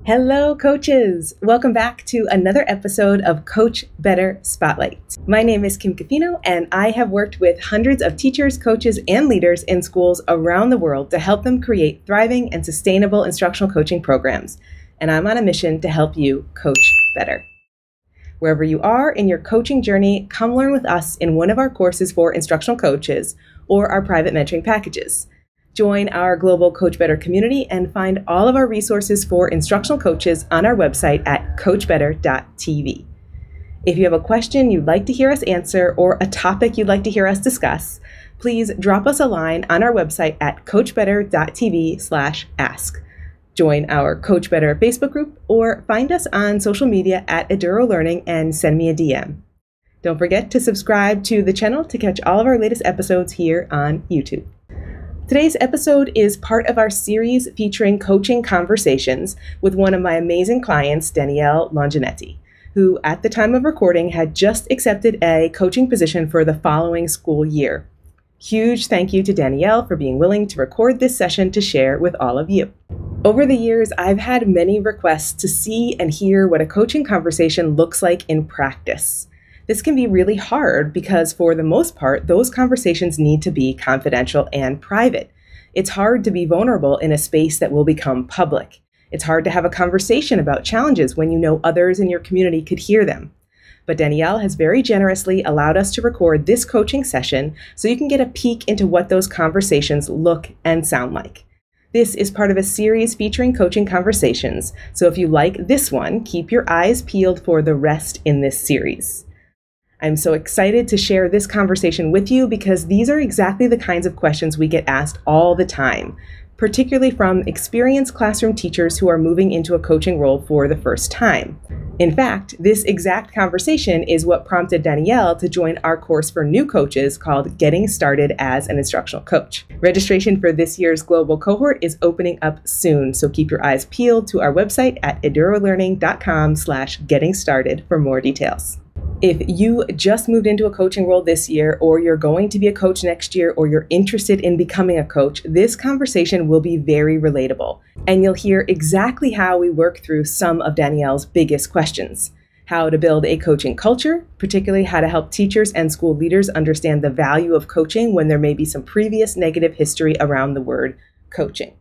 Hello, coaches! Welcome back to another episode of Coach Better Spotlight. My name is Kim Cafino, and I have worked with hundreds of teachers, coaches, and leaders in schools around the world to help them create thriving and sustainable instructional coaching programs. And I'm on a mission to help you coach better. Wherever you are in your coaching journey, come learn with us in one of our courses for instructional coaches or our private mentoring packages. Join our global Coach Better community and find all of our resources for instructional coaches on our website at coachbetter.tv. If you have a question you'd like to hear us answer or a topic you'd like to hear us discuss, please drop us a line on our website at coachbetter.tv/ask. Join our Coach Better Facebook group or find us on social media at Eduro Learning and send me a DM. Don't forget to subscribe to the channel to catch all of our latest episodes here on YouTube. Today's episode is part of our series featuring coaching conversations with one of my amazing clients, Danieal Longanetti, who at the time of recording had just accepted a coaching position for the following school year. Huge thank you to Danieal for being willing to record this session to share with all of you. Over the years, I've had many requests to see and hear what a coaching conversation looks like in practice. This can be really hard because for the most part, those conversations need to be confidential and private. It's hard to be vulnerable in a space that will become public. It's hard to have a conversation about challenges when you know others in your community could hear them. But Danieal has very generously allowed us to record this coaching session so you can get a peek into what those conversations look and sound like. This is part of a series featuring coaching conversations, so if you like this one, keep your eyes peeled for the rest in this series. I'm so excited to share this conversation with you because these are exactly the kinds of questions we get asked all the time, particularly from experienced classroom teachers who are moving into a coaching role for the first time. In fact, this exact conversation is what prompted Danieal to join our course for new coaches called Getting Started as an Instructional Coach. Registration for this year's global cohort is opening up soon, so keep your eyes peeled to our website at edurolearning.com/getting-started for more details. If you just moved into a coaching role this year, or you're going to be a coach next year, or you're interested in becoming a coach, this conversation will be very relatable. And you'll hear exactly how we work through some of Danieal's biggest questions. How to build a coaching culture, particularly how to help teachers and school leaders understand the value of coaching when there may be some previous negative history around the word coaching.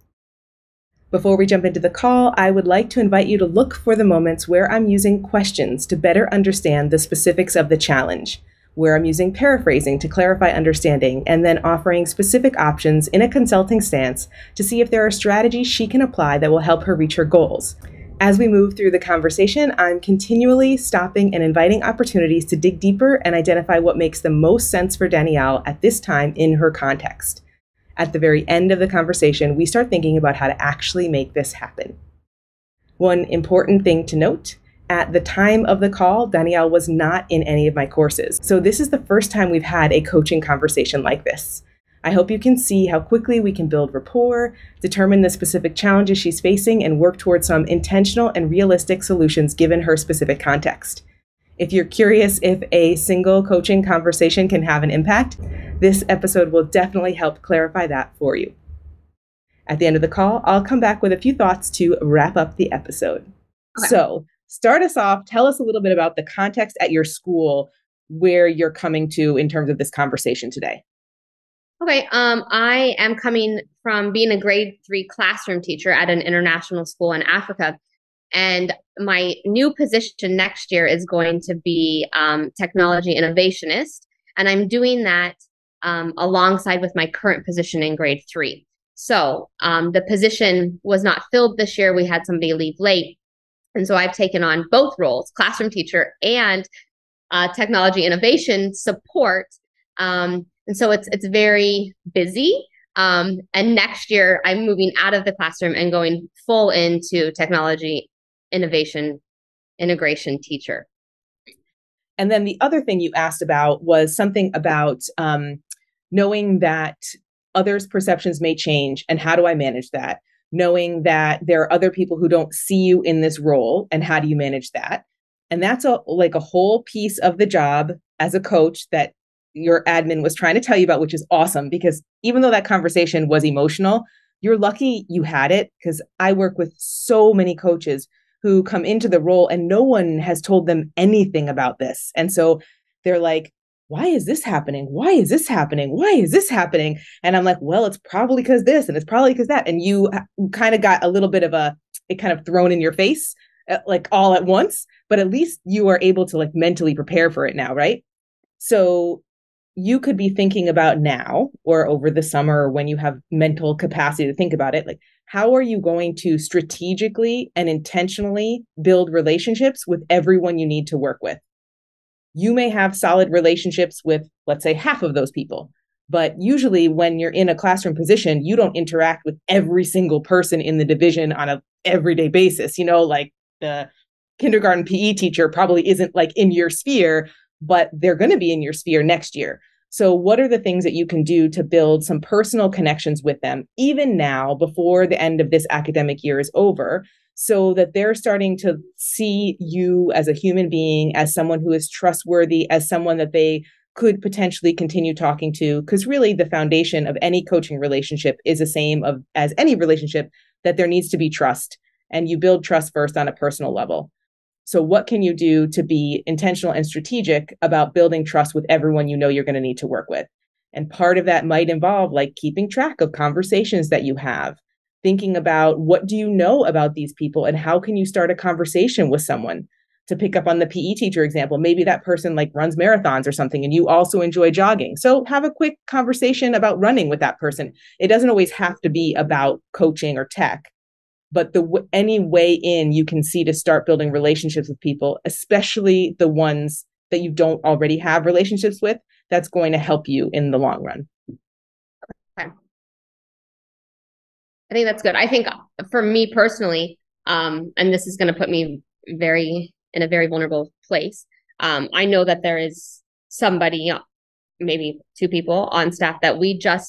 Before we jump into the call, I would like to invite you to look for the moments where I'm using questions to better understand the specifics of the challenge, where I'm using paraphrasing to clarify understanding, and then offering specific options in a consulting stance to see if there are strategies she can apply that will help her reach her goals. As we move through the conversation, I'm continually stopping and inviting opportunities to dig deeper and identify what makes the most sense for Danieal at this time in her context. At the very end of the conversation, we start thinking about how to actually make this happen. One important thing to note, at the time of the call, Danieal was not in any of my courses. So this is the first time we've had a coaching conversation like this. I hope you can see how quickly we can build rapport, determine the specific challenges she's facing, and work towards some intentional and realistic solutions given her specific context. If you're curious if a single coaching conversation can have an impact, this episode will definitely help clarify that for you. At the end of the call, I'll come back with a few thoughts to wrap up the episode. Okay. So, start us off. Tell us a little bit about the context at your school where you're coming to in terms of this conversation today. Okay, I am coming from being a grade 3 classroom teacher at an international school in Africa. And my new position next year is going to be technology innovationist. And I'm doing that alongside with my current position in grade 3. So the position was not filled this year. We had somebody leave late. And so I've taken on both roles, classroom teacher and technology innovation support. And so it's very busy. And next year, I'm moving out of the classroom and going full into technology innovation integration teacher. And then the other thing you asked about was something about knowing that others' perceptions may change and how do I manage that? Knowing that there are other people who don't see you in this role and how do you manage that? And that's a whole piece of the job as a coach that your admin was trying to tell you about, which is awesome because even though that conversation was emotional, you're lucky you had it, because I work with so many coaches who come into the role and no one has told them anything about this. And so they're like, why is this happening? Why is this happening? Why is this happening? And I'm like, well, it's probably because this and it's probably because that. And you kind of got a little bit of it kind of thrown in your face, like all at once, but at least you are able to like mentally prepare for it now, right? So you could be thinking about now or over the summer, or when you have mental capacity to think about it, like, how are you going to strategically and intentionally build relationships with everyone you need to work with? You may have solid relationships with, let's say, half of those people. But usually when you're in a classroom position, you don't interact with every single person in the division on a everyday basis. Like the kindergarten PE teacher probably isn't like in your sphere, but they're going to be in your sphere next year. So what are the things that you can do to build some personal connections with them, even now, before the end of this academic year is over, so that they're starting to see you as a human being, as someone who is trustworthy, as someone that they could potentially continue talking to? Because really the foundation of any coaching relationship is the same as any relationship, that there needs to be trust. And you build trust first on a personal level. So what can you do to be intentional and strategic about building trust with everyone you know you're going to need to work with? And part of that might involve like keeping track of conversations that you have, thinking about what do you know about these people and how can you start a conversation with someone. To pick up on the PE teacher example, maybe that person like runs marathons or something and you also enjoy jogging. So have a quick conversation about running with that person. It doesn't always have to be about coaching or tech, but any way in you can see to start building relationships with people, especially the ones that you don't already have relationships with, that's going to help you in the long run. Okay. I think that's good. I think for me personally, and this is going to put me in a very vulnerable place. I know that there is somebody, maybe two people on staff that we don't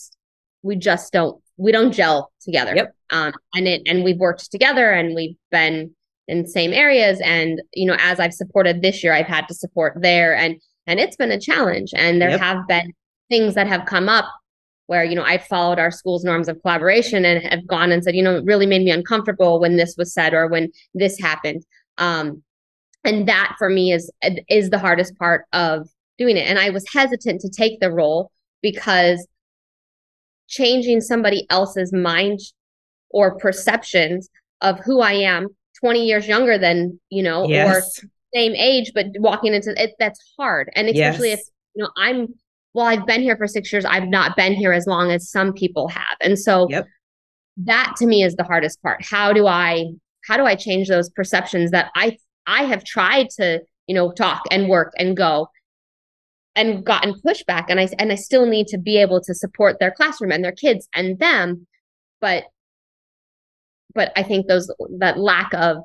gel together. Yep. And we've worked together and we've been in the same areas. And, as I've supported this year, I've had to support there, and it's been a challenge. And there have been things that have come up where, I've followed our school's norms of collaboration and have gone and said, it really made me uncomfortable when this was said or when this happened. And that for me is the hardest part of doing it. And I was hesitant to take the role because changing somebody else's mind or perceptions of who I am 20 years younger than, or same age, but walking into it, that's hard. And especially if, I've been here for 6 years, I've not been here as long as some people have. And so that to me is the hardest part. How do I change those perceptions that I have tried to, talk and work and go and gotten pushback, and I still need to be able to support their classroom and their kids and them. But I think that lack of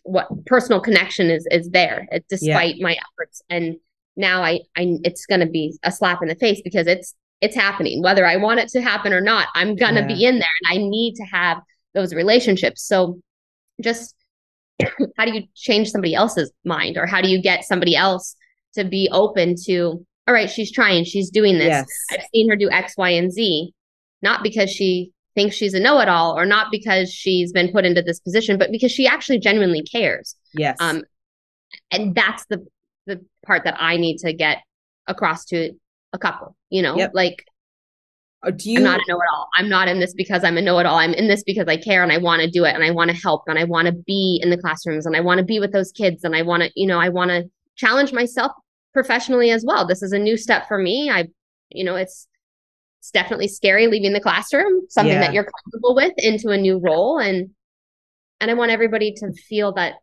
what personal connection is there, despite my efforts. And now it's going to be a slap in the face because it's happening, whether I want it to happen or not. I'm going to be in there, and I need to have those relationships. So just how do you change somebody else's mind, or how do you get somebody else to be open to, all right, she's trying, she's doing this. Yes. I've seen her do X, Y, and Z, not because she thinks she's a know-it-all or not because she's been put into this position, but because she actually genuinely cares. Yes. And that's the part that I need to get across to a couple, like, I'm not a know-it-all. I'm not in this because I'm a know-it-all. I'm in this because I care and I want to do it and I want to help and I want to be in the classrooms and I want to be with those kids and I want to, I want to challenge myself professionally as well. This is a new step for me. It's definitely scary leaving the classroom, something that you're comfortable with, into a new role. And I want everybody to feel that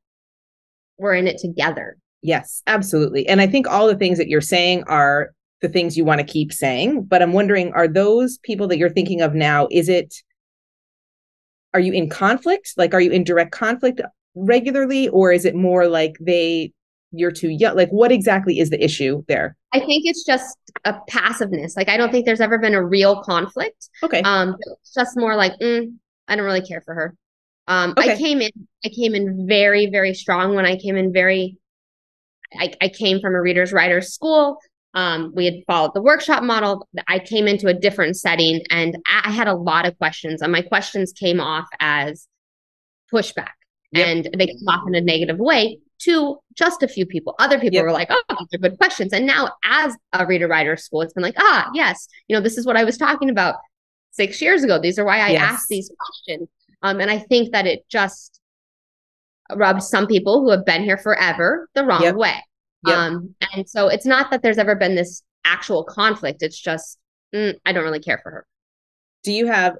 we're in it together. Yes, absolutely. And I think all the things that you're saying are the things you want to keep saying, but I'm wondering, are those people that you're thinking of now, are you in conflict? Like, are you in direct conflict regularly, or is it more like you're too young? Like, what exactly is the issue there? I think it's just a passiveness. Like, I don't think there's ever been a real conflict. Okay. It's just more like, I don't really care for her. Okay. I came in very, very strong when I came in I came from a readers writers school. We had followed the workshop model. I came into a different setting and I had a lot of questions, and my questions came off as pushback. Yep. And they came off in a negative way to just a few people. Other people were like, oh, these are good questions. And now as a reader writer school, it's been like, yes, this is what I was talking about 6 years ago. These are why I asked these questions. And I think that it just rubs some people who have been here forever the wrong way. And so it's not that there's ever been this actual conflict. It's just, I don't really care for her. Do you have,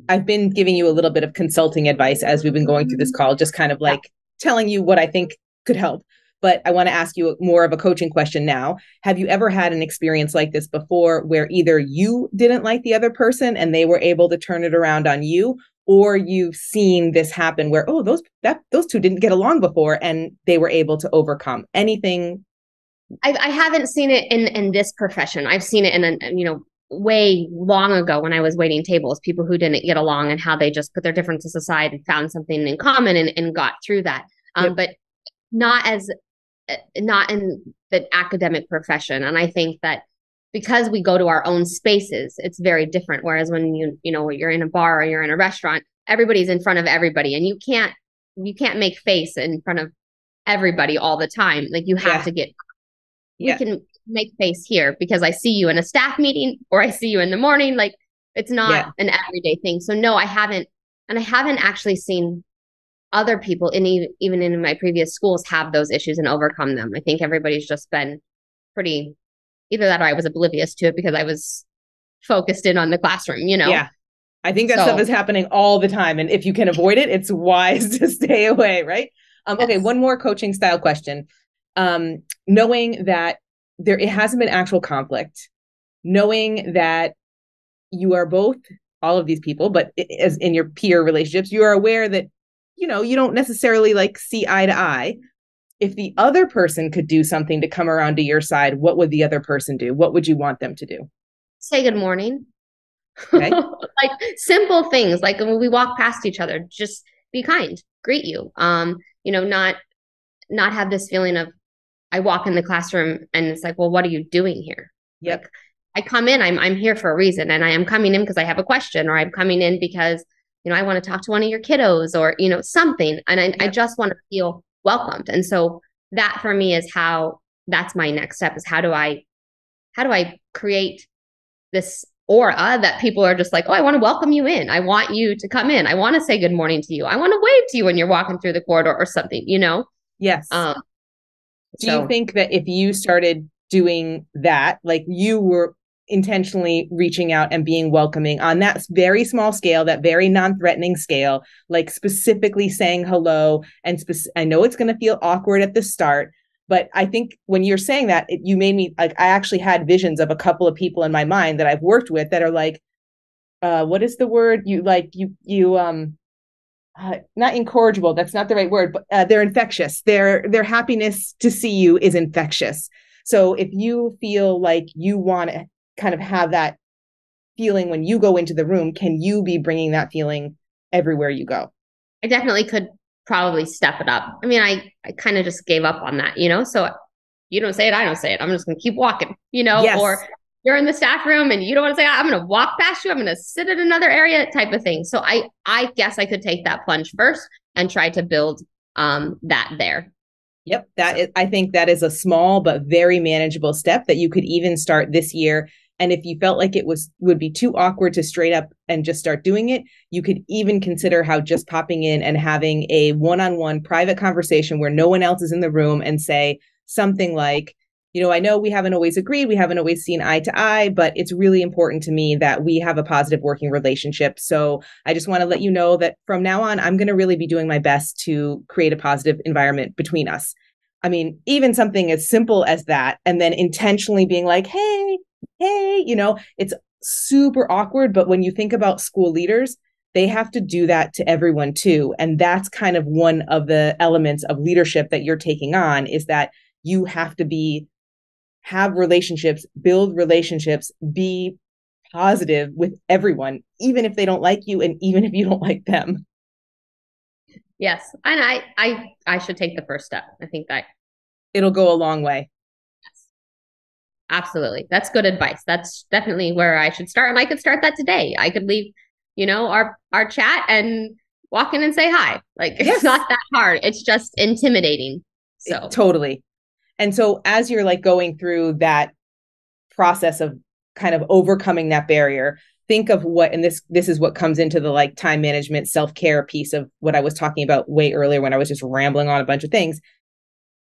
I've been giving you a little bit of consulting advice as we've been going through this call, just kind of like telling you what I think could help. But I want to ask you more of a coaching question now. Have you ever had an experience like this before where either you didn't like the other person and they were able to turn it around on you, or you've seen this happen where, those two didn't get along before and they were able to overcome anything? I haven't seen it in this profession. I've seen it in way long ago when I was waiting tables, people who didn't get along and how they just put their differences aside and found something in common and got through that. But not in the academic profession. And I think that because we go to our own spaces, it's very different. Whereas when you're in a bar or you're in a restaurant, everybody's in front of everybody, and you can't make face in front of everybody all the time. Like you have to get. We can make face here because I see you in a staff meeting or I see you in the morning. Like it's not an everyday thing. So no, I haven't. And I haven't actually seen other people even in my previous schools have those issues and overcome them. I think everybody's just been pretty, either that or I was oblivious to it because I was focused in on the classroom, Yeah. I think that stuff is happening all the time. And if you can avoid it, it's wise to stay away, right? Okay, one more coaching style question. Knowing that it hasn't been actual conflict, knowing that you are both, all of these people, but as in your peer relationships, you are aware that, you don't necessarily like see eye to eye. If the other person could do something to come around to your side, what would the other person do? What would you want them to do? Say good morning. Okay. Like simple things, like when we walk past each other, just be kind, greet you. Not have this feeling of I walk in the classroom and it's like, well, what are you doing here? Yep. Like, I come in, I'm here for a reason, and I am coming in because I have a question, or I'm coming in because I want to talk to one of your kiddos, or something, and I just want to feel welcomed. And so that for me is that's my next step, is how do I create this aura that people are just like, oh, I want to welcome you in. I want you to come in. I want to say good morning to you. I want to wave to you when you're walking through the corridor or something, Yes. Do you think that if you started doing that, like you were intentionally reaching out and being welcoming on that very small scale, that very non-threatening scale, like specifically saying hello, and I know it's going to feel awkward at the start, but I think when you're saying that, you made me, like, I actually had visions of a couple of people in my mind that I've worked with that are like, what is the word? Not incorrigible. That's not the right word, but they're infectious. Their happiness to see you is infectious. So if you feel like you want to kind of have that feeling when you go into the room, can you be bringing that feeling everywhere you go? I definitely could probably step it up. I mean, I kind of just gave up on that, so you don't say it, I don't say it. I'm just going to keep walking, Yes. Or you're in the staff room and you don't want to say, I'm going to walk past you, I'm going to sit at another area type of thing. So I guess I could take that plunge first and try to build that there. Yep. I think that is a small but very manageable step that you could even start this year. And if you felt like it would be too awkward to straight up and just start doing it, you could even consider how just popping in and having a one-on-one private conversation where no one else is in the room and say something like, I know we haven't always agreed, we haven't always seen eye to eye, but it's really important to me that we have a positive working relationship. So I just want to let you know that from now on, I'm going to really be doing my best to create a positive environment between us. I mean, even something as simple as that, and then intentionally being like, hey, it's super awkward. But when you think about school leaders, they have to do that to everyone too. And that's kind of one of the elements of leadership that you're taking on, is that you have to have relationships, build relationships, be positive with everyone, even if they don't like you and even if you don't like them. Yes. And I should take the first step. I think that it'll go a long way. Absolutely. That's good advice. That's definitely where I should start. And I could start that today. I could leave, our chat and walk in and say hi. Like it's Yes, not that hard. It's just intimidating. So totally. And so as you're like going through that process of kind of overcoming that barrier, think of what, and this is what comes into the like time management, self-care piece of what I was talking about way earlier when I was just rambling on a bunch of things.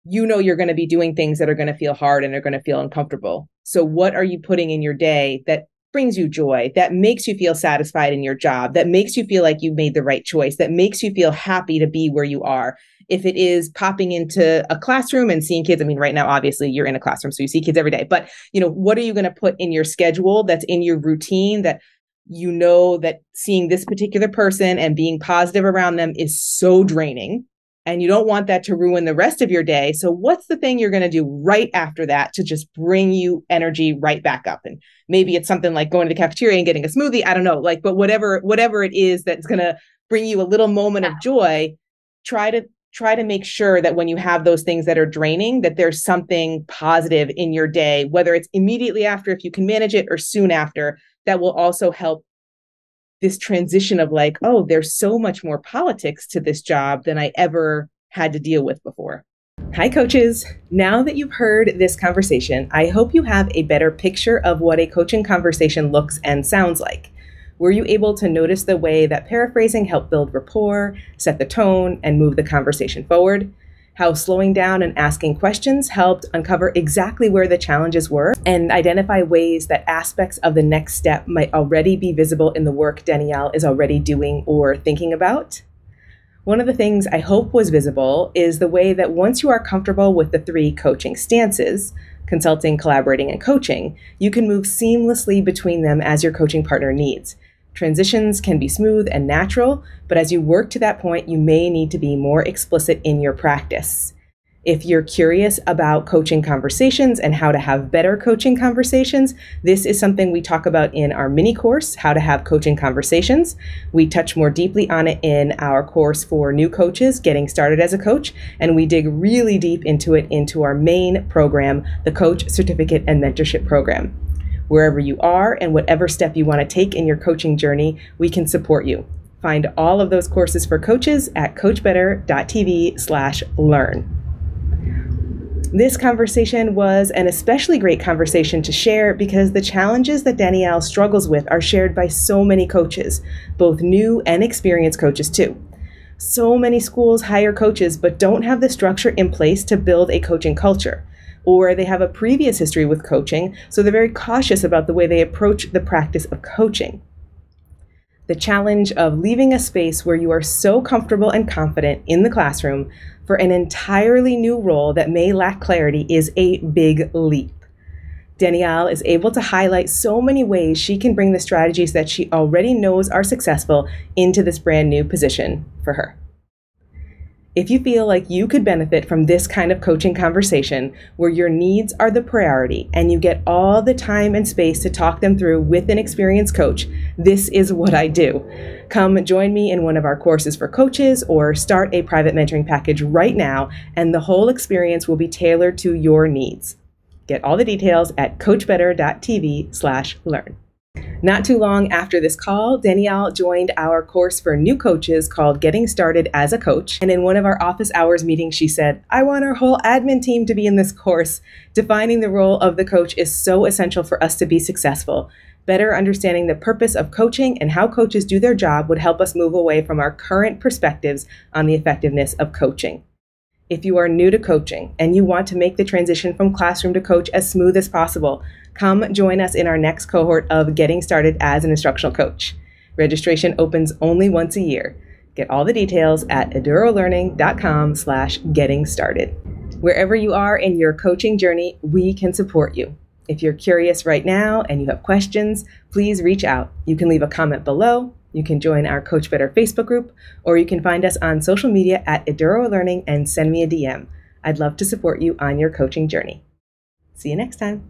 You're going to be doing things that are going to feel hard and are going to feel uncomfortable. So what are you putting in your day that brings you joy, that makes you feel satisfied in your job, that makes you feel like you made the right choice, that makes you feel happy to be where you are? If it is popping into a classroom and seeing kids, I mean, right now, obviously you're in a classroom, so you see kids every day, but what are you going to put in your schedule that's in your routine that that seeing this particular person and being positive around them is so draining, and you don't want that to ruin the rest of your day. So what's the thing you're going to do right after that to just bring you energy right back up? And maybe it's something like going to the cafeteria and getting a smoothie. I don't know, but whatever it is that's going to bring you a little moment of joy, try to make sure that when you have those things that are draining, that there's something positive in your day, whether it's immediately after, if you can manage it, or soon after, that will also help this transition of like, oh, there's so much more politics to this job than I ever had to deal with before. Hi, coaches. Now that you've heard this conversation, I hope you have a better picture of what a coaching conversation looks and sounds like. Were you able to notice the way that paraphrasing helped build rapport, set the tone, and move the conversation forward? How slowing down and asking questions helped uncover exactly where the challenges were and identify ways that aspects of the next step might already be visible in the work Danieal is already doing or thinking about? One of the things I hope was visible is the way that once you are comfortable with the 3 coaching stances, consulting, collaborating, and coaching, you can move seamlessly between them as your coaching partner needs. Transitions can be smooth and natural, but as you work to that point, you may need to be more explicit in your practice. If you're curious about coaching conversations and how to have better coaching conversations, this is something we talk about in our mini course, How to Have Coaching Conversations. We touch more deeply on it in our course for new coaches, Getting Started as a Coach, and we dig really deep into it into our main program, the Coach Certificate and Mentorship Program. Wherever you are and whatever step you want to take in your coaching journey, we can support you. Find all of those courses for coaches at coachbetter.tv/learn. This conversation was an especially great conversation to share because the challenges that Danieal struggles with are shared by so many coaches, both new and experienced coaches too. So many schools hire coaches but don't have the structure in place to build a coaching culture, or they have a previous history with coaching, so they're very cautious about the way they approach the practice of coaching. The challenge of leaving a space where you are so comfortable and confident in the classroom for an entirely new role that may lack clarity is a big leap. Danieal is able to highlight so many ways she can bring the strategies that she already knows are successful into this brand new position for her. If you feel like you could benefit from this kind of coaching conversation where your needs are the priority and you get all the time and space to talk them through with an experienced coach, this is what I do. Come join me in one of our courses for coaches or start a private mentoring package right now, and the whole experience will be tailored to your needs. Get all the details at coachbetter.tv/learn. Not too long after this call, Danieal joined our course for new coaches called Getting Started as a Coach. And in one of our office hours meetings, she said, "I want our whole admin team to be in this course. Defining the role of the coach is so essential for us to be successful. Better understanding the purpose of coaching and how coaches do their job would help us move away from our current perspectives on the effectiveness of coaching." If you are new to coaching and you want to make the transition from classroom to coach as smooth as possible, come join us in our next cohort of Getting Started as an Instructional Coach. Registration opens only once a year. Get all the details at edurolearning.com/getting started. Wherever you are in your coaching journey, we can support you. If you're curious right now and you have questions, please reach out. You can leave a comment below. You can join our Coach Better Facebook group, or you can find us on social media at Eduro Learning and send me a DM. I'd love to support you on your coaching journey. See you next time.